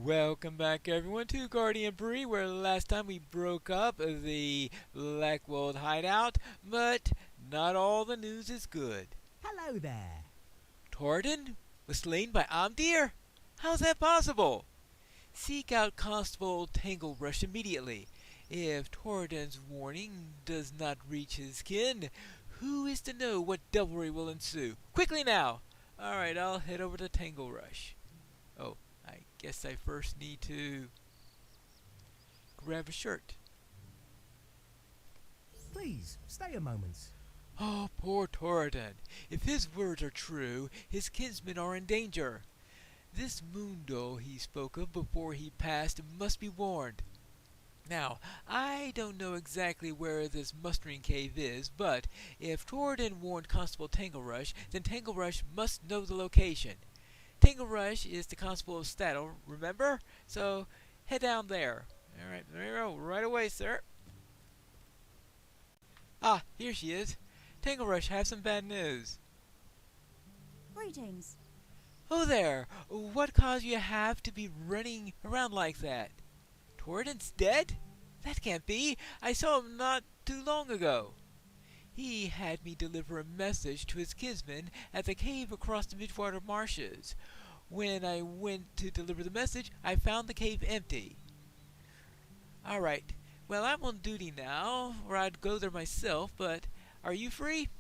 Welcome back everyone to Guardian Bree, where last time we broke up the Blackwold hideout, but not all the news is good. Hello there. Torden was slain by Amdir? How's that possible? Seek out Constable Tanglerush immediately. If Torden's warning does not reach his kin, who is to know what devilry will ensue? Quickly now! Alright, I'll head over to Tanglerush. Oh, I guess I first need to grab a shirt. Please, stay a moment. Oh, poor Torridon. If his words are true, his kinsmen are in danger. This Mundo he spoke of before he passed must be warned. Now, I don't know exactly where this mustering cave is, but if Torridon warned Constable Tanglerush, then Tanglerush must know the location. Tanglerush is the Constable of Staddle, remember? So, head down there. Alright, there you go. Right away, sir. Ah, here she is. Tanglerush, have some bad news. Greetings. Oh there! What caused you have to be running around like that? Torridon's dead? That can't be. I saw him not too long ago. He had me deliver a message to his kinsmen at the cave across the Midwater Marshes. When I went to deliver the message, I found the cave empty. Alright, well, I'm on duty now, or I'd go there myself, but are you free?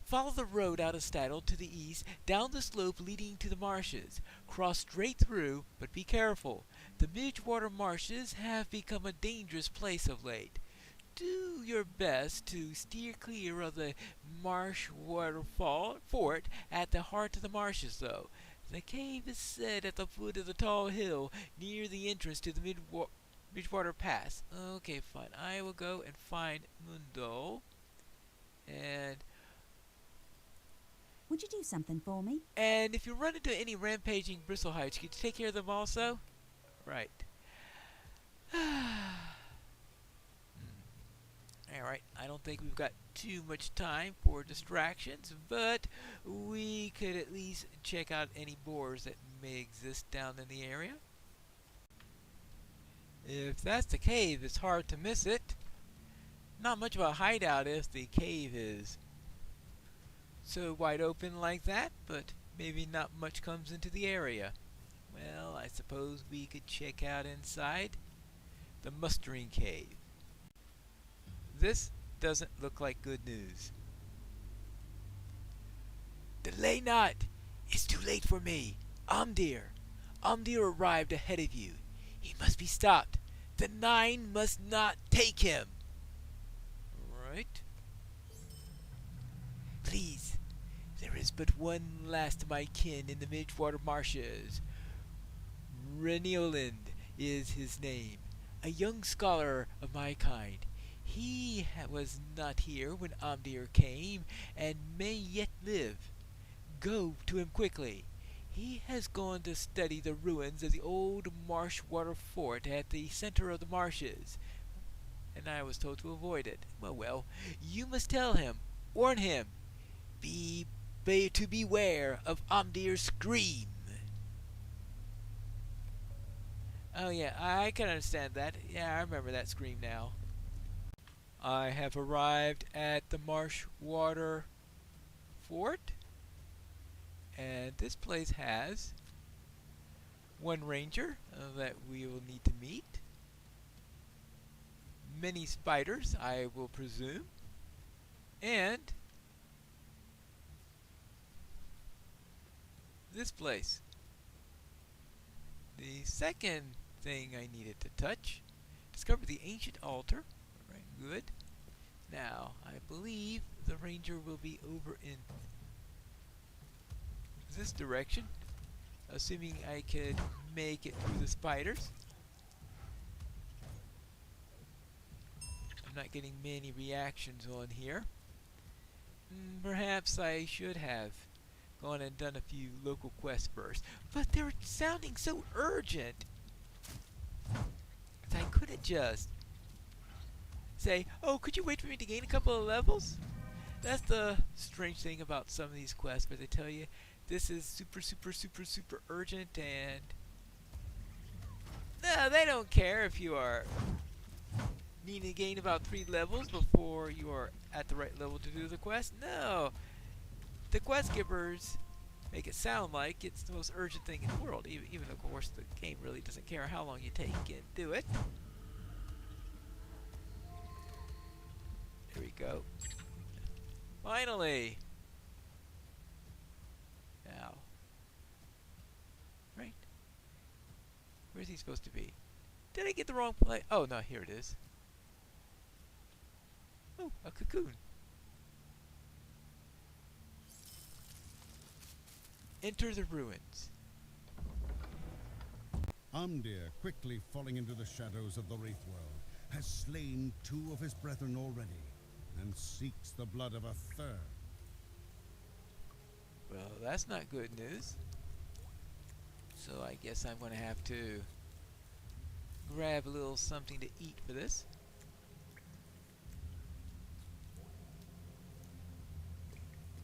Follow the road out of Staddle to the east, down the slope leading to the marshes. Cross straight through, but be careful. The Midwater Marshes have become a dangerous place of late. Do your best to steer clear of the marsh waterfall fort at the heart of the marshes, though. The cave is set at the foot of the tall hill near the entrance to the Midwater Pass. Okay, fine. I will go and find Mundo. And Would you do something for me? if you run into any rampaging bristlehides, could you take care of them also? Right. Alright, I don't think we've got too much time for distractions, but we could at least check out any boars that may exist down in the area. If that's the cave, it's hard to miss it. Not much of a hideout if the cave is so wide open like that, but maybe not much comes into the area. Well, I suppose we could check out inside the mustering cave. This doesn't look like good news. Delay not! It's too late for me. Amdir arrived ahead of you. He must be stopped. The Nine must not take him. Right? Please, there is but one last of my kin in the Midwater Marshes. Renioland is his name, a young scholar of my kind. He was not here when Amdir came, and may yet live. Go to him quickly. He has gone to study the ruins of the old Marshwater Fort at the center of the marshes, and I was told to avoid it. Well, you must tell him, warn him, to beware of Amdir's scream. Oh yeah, I can understand that. Yeah, I remember that scream now. I have arrived at the Marshwater Fort, and this place has one ranger that we will need to meet, many spiders, I will presume, and this place. The second thing I needed to touch, discover the ancient altar. Alright, good. Now, I believe the ranger will be over in this direction, assuming I could make it through the spiders. I'm not getting many reactions on here. Perhaps I should have gone and done a few local quests first, but they're sounding so urgent that I couldn't just say, oh, could you wait for me to gain a couple of levels? That's the strange thing about some of these quests, where they tell you this is super urgent, and No, they don't care if you are needing to gain about 3 levels before you are at the right level to do the quest. No, the quest givers make it sound like it's the most urgent thing in the world, even of course the game really doesn't care how long you take and do it. There we go. Finally! Now. Right? Where's he supposed to be? Did I get the wrong place? Oh, no, here it is. Oh, a cocoon. Enter the ruins. Amdir, quickly falling into the shadows of the Wraith world, has slain 2 of his brethren already, and seeks the blood of a 3rd. Well, that's not good news. So I guess I'm going to have to grab a little something to eat for this.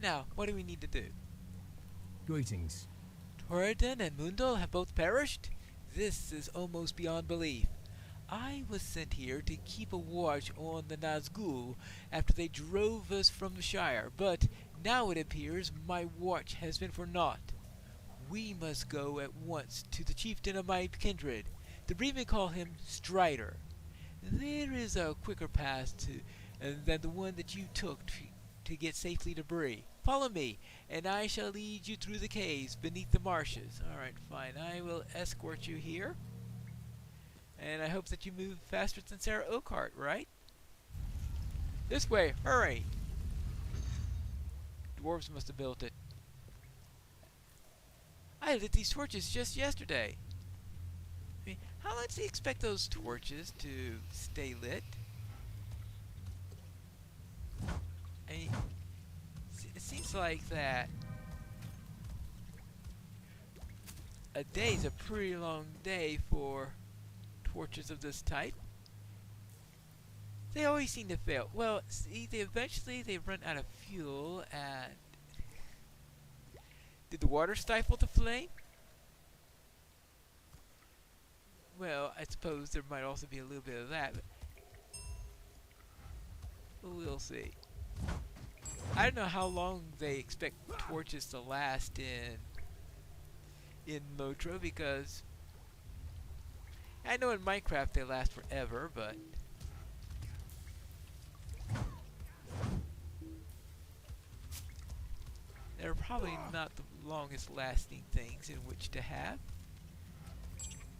Now, what do we need to do? Greetings. Torridon and Mundal have both perished? This is almost beyond belief. I was sent here to keep a watch on the Nazgul after they drove us from the Shire, but now it appears my watch has been for naught. We must go at once to the chieftain of my kindred. The Bremen call him Strider. There is a quicker path than the one that you took to get safely to Bree. Follow me, and I shall lead you through the caves beneath the marshes. Alright, fine. I will escort you here. And I hope that you move faster than Sarah Oakhart, right? This way, hurry! Dwarves must have built it. I lit these torches just yesterday. I mean, how long do you expect those torches to stay lit? I mean, it seems like that a day's a pretty long day for torches of this type. They always seem to fail. Well, see, eventually they run out of fuel, and did the water stifle the flame? Well, I suppose there might also be a little bit of that, but we'll see. I don't know how long they expect torches to last in Motro, because I know in Minecraft they last forever, but they're probably not the longest lasting things in which to have.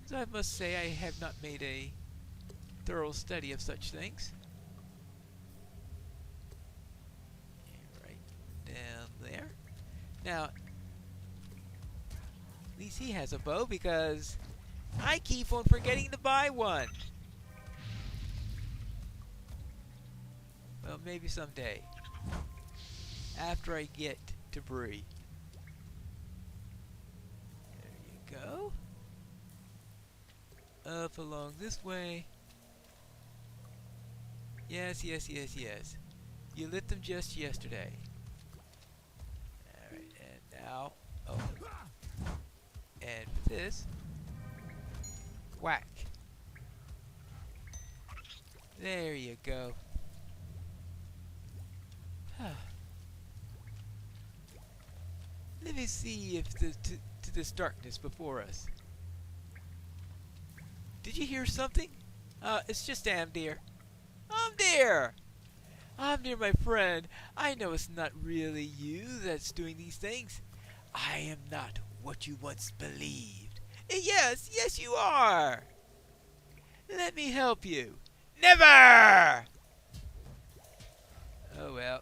So I must say I have not made a thorough study of such things. Down there. Now, at least he has a bow, because I keep on forgetting to buy one. Well, maybe someday. After I get to Bree. There you go. Up along this way. Yes, yes, yes, yes. You lit them just yesterday. Now, oh, and this, whack. There you go. Let me see if to this darkness before us. Did you hear something? It's just Amdir. Amdir! Amdir, my friend, I know it's not really you that's doing these things. I am not what you once believed. Yes, yes you are. Let me help you. Never! Oh well.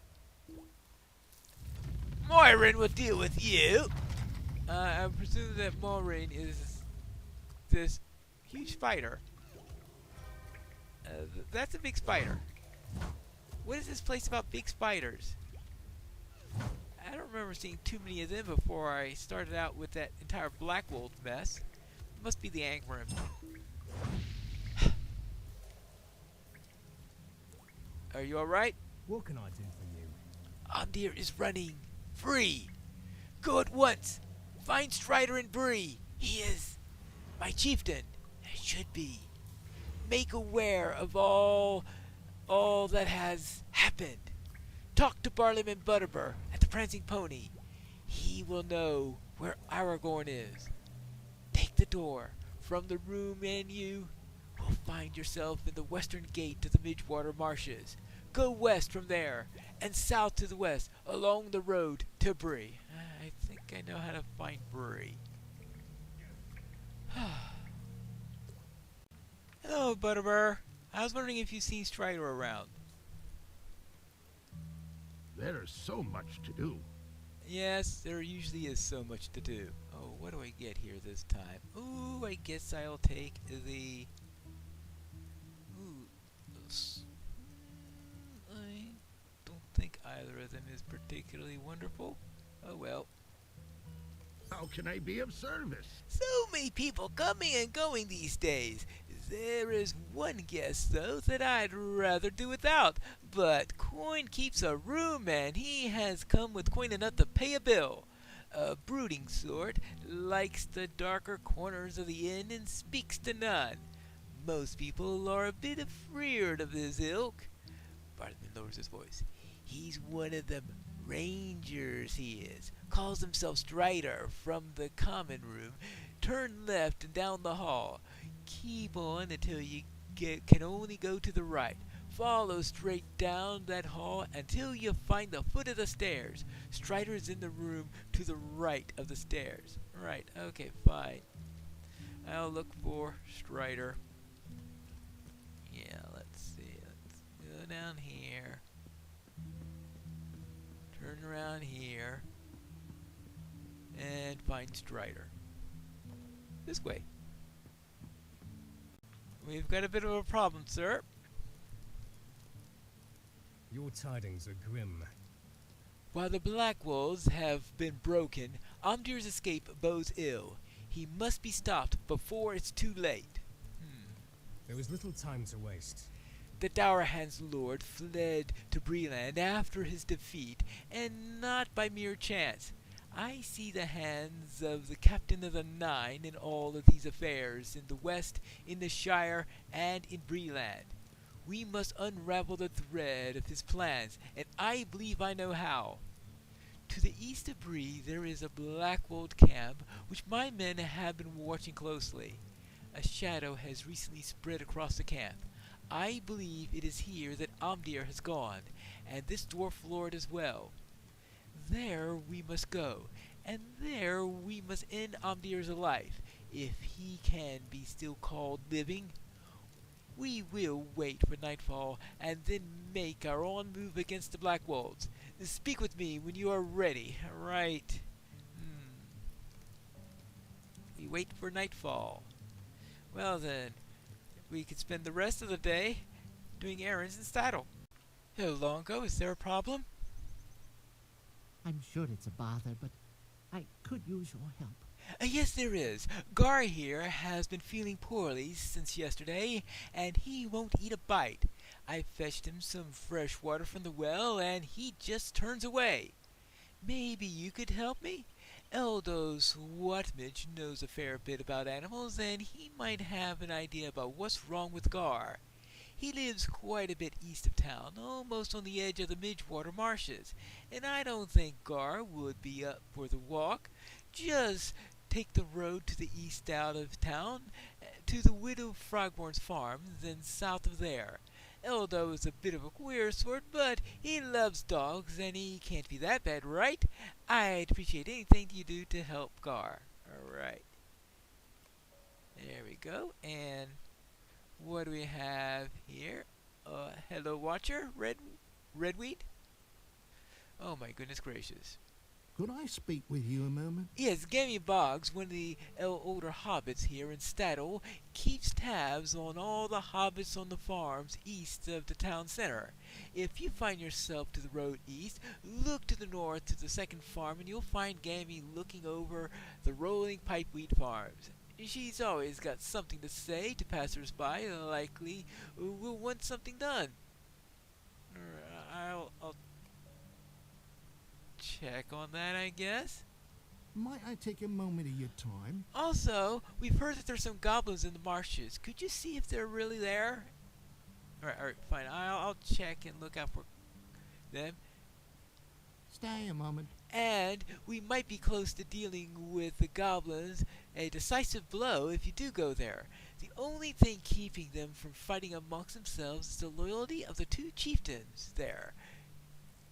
Moirin will deal with you. I presume that Moirin is this huge spider. That's a big spider. What is this place about big spiders? I don't remember seeing too many of them before I started out with that entire Black Wolf mess. It must be the Angrim. Are you alright? What can I do for you? Amdir is running free. Go at once. Find Strider and Bree. He is my chieftain. should be. Make aware of all that has happened. Talk to Barleyman Butterbur at the Prancing Pony. He will know where Aragorn is. Take the door from the room, and you will find yourself in the western gate of the Midgewater Marshes. Go west from there, and south to the west along the road to Bree. I think I know how to find Bree. Hello, Butterbur. I was wondering if you've seen Strider around. There's so much to do. Yes, there usually is so much to do. Oh, what do I get here this time? Ooh, I guess I'll take the... Ooh, I don't think either of them is particularly wonderful. Oh well. How can I be of service? So many people coming and going these days. There is one guest, though, that I'd rather do without. But Coin keeps a room, and he has come with coin enough to pay a bill. A brooding sort, likes the darker corners of the inn and speaks to none. Most people are a bit afeard of his ilk. Bartman lowers his voice. He's one of them rangers, he is. Calls himself Strider from the common room. Turn left and down the hall. Keep on until you can only go to the right. Follow straight down that hall until you find the foot of the stairs. Strider is in the room to the right of the stairs. Right, okay, fine. I'll look for Strider. Yeah, let's see. Let's go down here. Turn around here. And find Strider. This way. We've got a bit of a problem, sir. Your tidings are grim. While the Black Wolves have been broken, Omdir's escape bodes ill. He must be stopped before it's too late. There is little time to waste. The Dourhand's lord fled to Breeland after his defeat, and not by mere chance. I see the hands of the Captain of the Nine in all of these affairs, in the West, in the Shire, and in Breeland. We must unravel the thread of his plans, and I believe I know how. To the east of Bree there is a Blackwold camp, which my men have been watching closely. A shadow has recently spread across the camp. I believe it is here that Omdir has gone, and this dwarf lord as well. There we must go, and there we must end Omdir's life, if he can be still called living. We will wait for nightfall, and then make our own move against the Black Wolves. Speak with me when you are ready. Right. We wait for nightfall. Well then, we could spend the rest of the day doing errands in Staddle. Hello, Longo. Is there a problem? I'm sure it's a bother, but I could use your help. Yes, there is. Gar here has been feeling poorly since yesterday, and he won't eat a bite. I fetched him some fresh water from the well, and he just turns away. Maybe you could help me? Eldos Watmage knows a fair bit about animals, and he might have an idea about what's wrong with Gar. He lives quite a bit east of town, almost on the edge of the Midgewater Marshes, and I don't think Gar would be up for the walk. Just take the road to the east out of town, to the widow Frogborn's farm, then south of there. Eldo is a bit of a queer sort, but he loves dogs, and he can't be that bad, right? I'd appreciate anything you do to help Gar. Alright. There we go, and what do we have here? Hello, Watcher? Redweed? Oh my goodness gracious. Could I speak with you a moment? Yes, Gammy Boggs, one of the older hobbits here in Staddle, keeps tabs on all the hobbits on the farms east of the town center. If you find yourself to the road east, look to the north to the second farm and you'll find Gammy looking over the rolling pipeweed farms. She's always got something to say to passers-by, likely will want something done. I'll check on that, I guess. Might I take a moment of your time? Also, we've heard that there's some goblins in the marshes. Could you see if they're really there? Alright, fine. I'll check and look out for them. Stay a moment. And we might be close to dealing with the goblins, a decisive blow if you do go there. The only thing keeping them from fighting amongst themselves is the loyalty of the two chieftains there.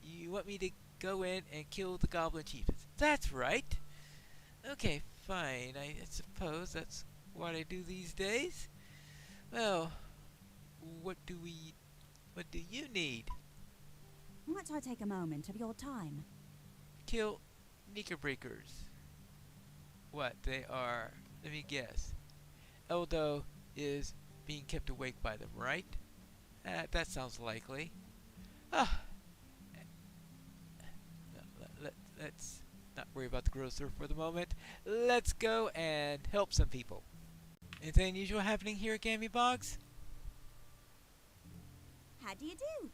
You want me to go in and kill the goblin chieftains? That's right. Okay, fine. I suppose that's what I do these days. Well, what do you need? Might I take a moment of your time? Kill knickerbreakers. What they are? Let me guess. Eldo is being kept awake by them, right? That sounds likely. Ah. Let's not worry about the grocer for the moment. Let's go and help some people. Anything unusual happening here at Gammy Boggs? How do you do?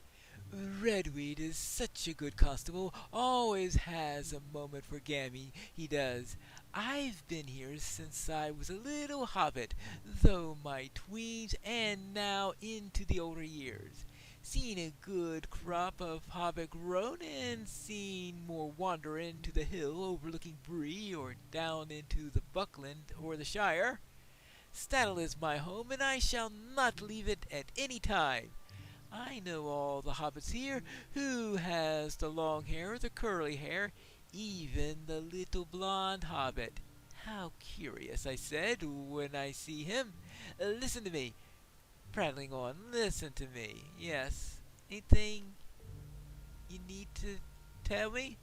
Redweed is such a good constable, always has a moment for Gammy, he does. I've been here since I was a little hobbit, though my tweens and now into the older years. Seen a good crop of hobbit grown and seen more wander into the hill overlooking Bree or down into the Buckland or the Shire. Staddle is my home and I shall not leave it at any time. I know all the hobbits here, who has the long hair, the curly hair, even the little blonde hobbit. How curious, I said, when I see him. Listen to me. Prattling on, listen to me. Yes. Anything you need to tell me?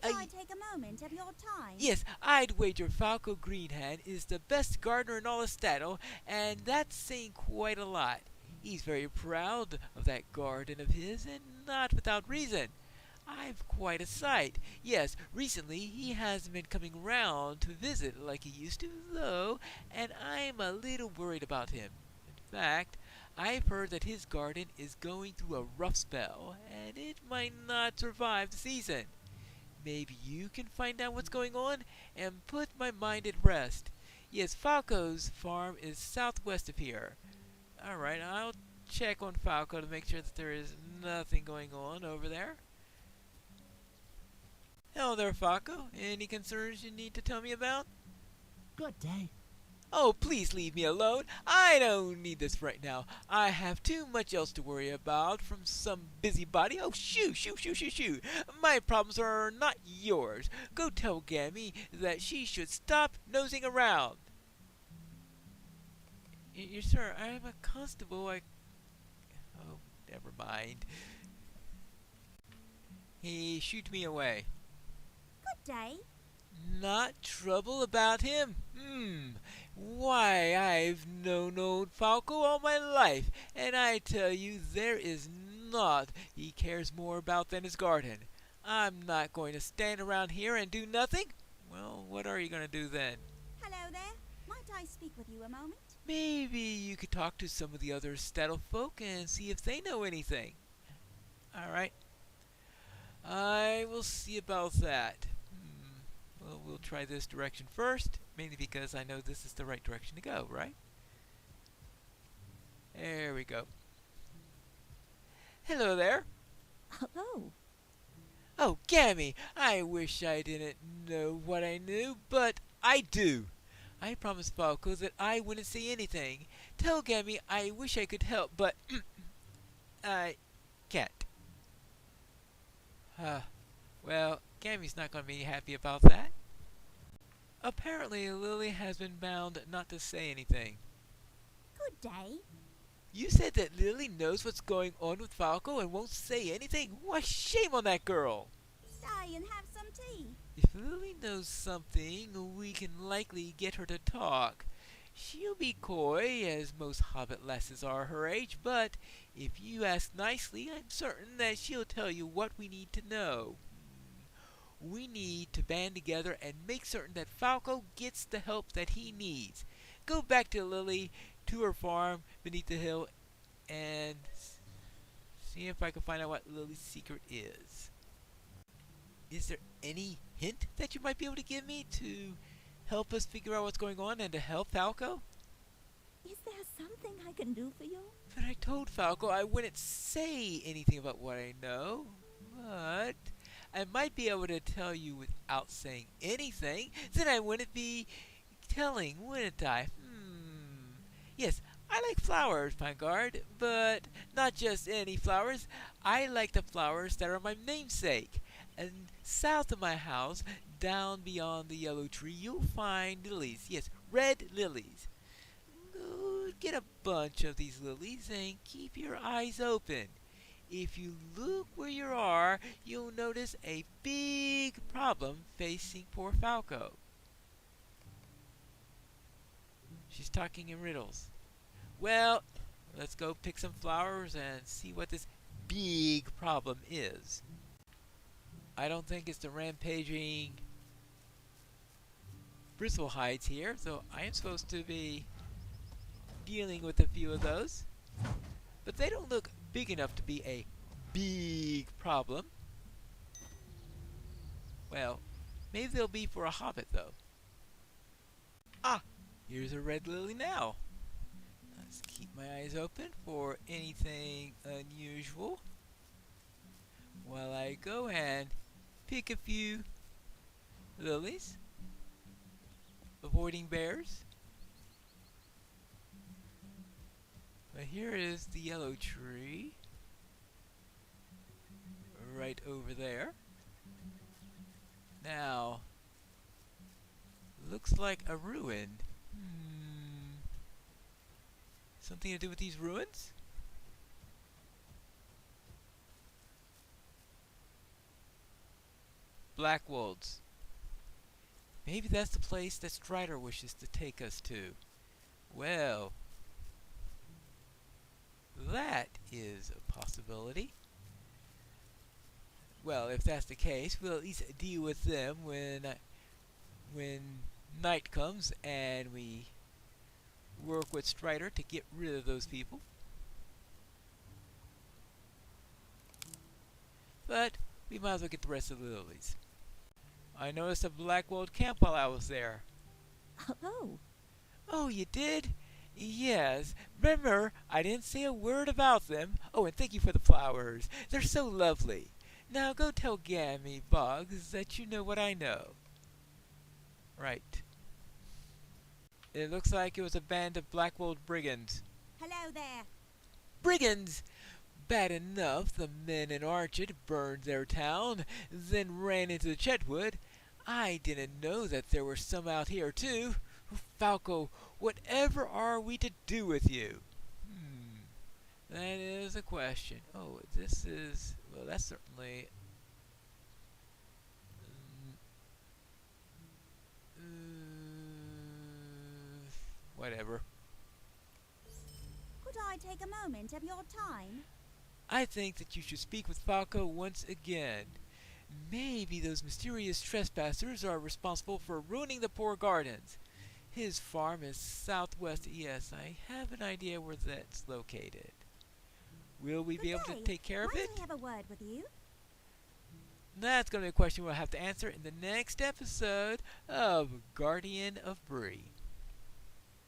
Would I take a moment of your time? Yes, I'd wager Falco Greenhand is the best gardener in all of Staddle, and that's saying quite a lot. He's very proud of that garden of his, and not without reason. I've quite a sight. Yes, recently he hasn't been coming round to visit like he used to, though, and I'm a little worried about him. In fact, I've heard that his garden is going through a rough spell, and it might not survive the season. Maybe you can find out what's going on and put my mind at rest. Yes, Falco's farm is southwest of here. Alright, I'll check on Falco to make sure that there is nothing going on over there. Hello there, Falco. Any concerns you need to tell me about? Good day. Oh, please leave me alone. I don't need this right now. I have too much else to worry about from some busybody. Oh, shoo. My problems are not yours. Go tell Gammy that she should stop nosing around. Sir, I'm a constable. Oh, never mind. He shooed me away. Good day. Not trouble about him? Why, I've known old Falco all my life, and I tell you there is naught he cares more about than his garden. I'm not going to stand around here and do nothing. Well, what are you going to do then? Hello there. Might I speak with you a moment? Maybe you could talk to some of the other Staddle folk and see if they know anything. Alright. I will see about that. Well, we'll try this direction first, mainly because I know this is the right direction to go, right? There we go. Hello there. Oh, Oh, Gammy, I wish I didn't know what I knew, but I do. I promised Falco that I wouldn't say anything. Tell Gammy I wish I could help, but I can't. Well, Gammy's not going to be happy about that. Apparently, Lily has been bound not to say anything. good day. You said that Lily knows what's going on with Falco and won't say anything? Why, shame on that girl! Stay and have some tea. If Lily knows something, we can likely get her to talk. She'll be coy, as most hobbit lasses are her age, but if you ask nicely, I'm certain that she'll tell you what we need to know. We need to band together and make certain that Falco gets the help that he needs. Go back to Lily, to her farm beneath the hill, and see if I can find out what Lily's secret is. Is there any hint that you might be able to give me to help us figure out what's going on and to help Falco? Is there something I can do for you? But I told Falco I wouldn't say anything about what I know. But I might be able to tell you without saying anything. Then I wouldn't be telling, wouldn't I? Yes, I like flowers, Pine Guard, but not just any flowers. I like the flowers that are my namesake. And south of my house, down beyond the yellow tree, you'll find lilies. Yes, red lilies. Go get a bunch of these lilies and keep your eyes open. If you look where you are, you'll notice a big problem facing poor Falco. She's talking in riddles. Well, let's go pick some flowers and see what this big problem is. I don't think it's the rampaging bristlehides here, so I am supposed to be dealing with a few of those. But they don't look big enough to be a big problem. Well, maybe they'll be for a hobbit, though. Ah, here's a red lily now. Let's keep my eyes open for anything unusual while I go and pick a few lilies, avoiding bears. But here is the yellow tree, right over there. Now, looks like a ruin. Something to do with these ruins? Blackwolds. Maybe that's the place that Strider wishes to take us to. Well, that is a possibility. Well, if that's the case, we'll at least deal with them when night comes and we work with Strider to get rid of those people. But we might as well get the rest of the lilies. I noticed a Blackwold camp while I was there. Oh. Oh, you did? Yes. Remember, I didn't say a word about them. Oh, and thank you for the flowers. They're so lovely. Now go tell Gammy Boggs that you know what I know. Right. It looks like it was a band of Blackwold brigands. Hello there. Brigands! Bad enough the men in Archett burned their town, then ran into the Chetwood. I didn't know that there were some out here, too. Falco, whatever are we to do with you? That is a question. Oh, this is... well, that's certainly... whatever. Could I take a moment of your time? I think that you should speak with Falco once again. Maybe those mysterious trespassers are responsible for ruining the poor gardens. His farm is southwest. Yes, I have an idea where that's located. Will we be able to take care of it? Might I have a word with you? That's going to be a question we'll have to answer in the next episode of Guardian of Bree.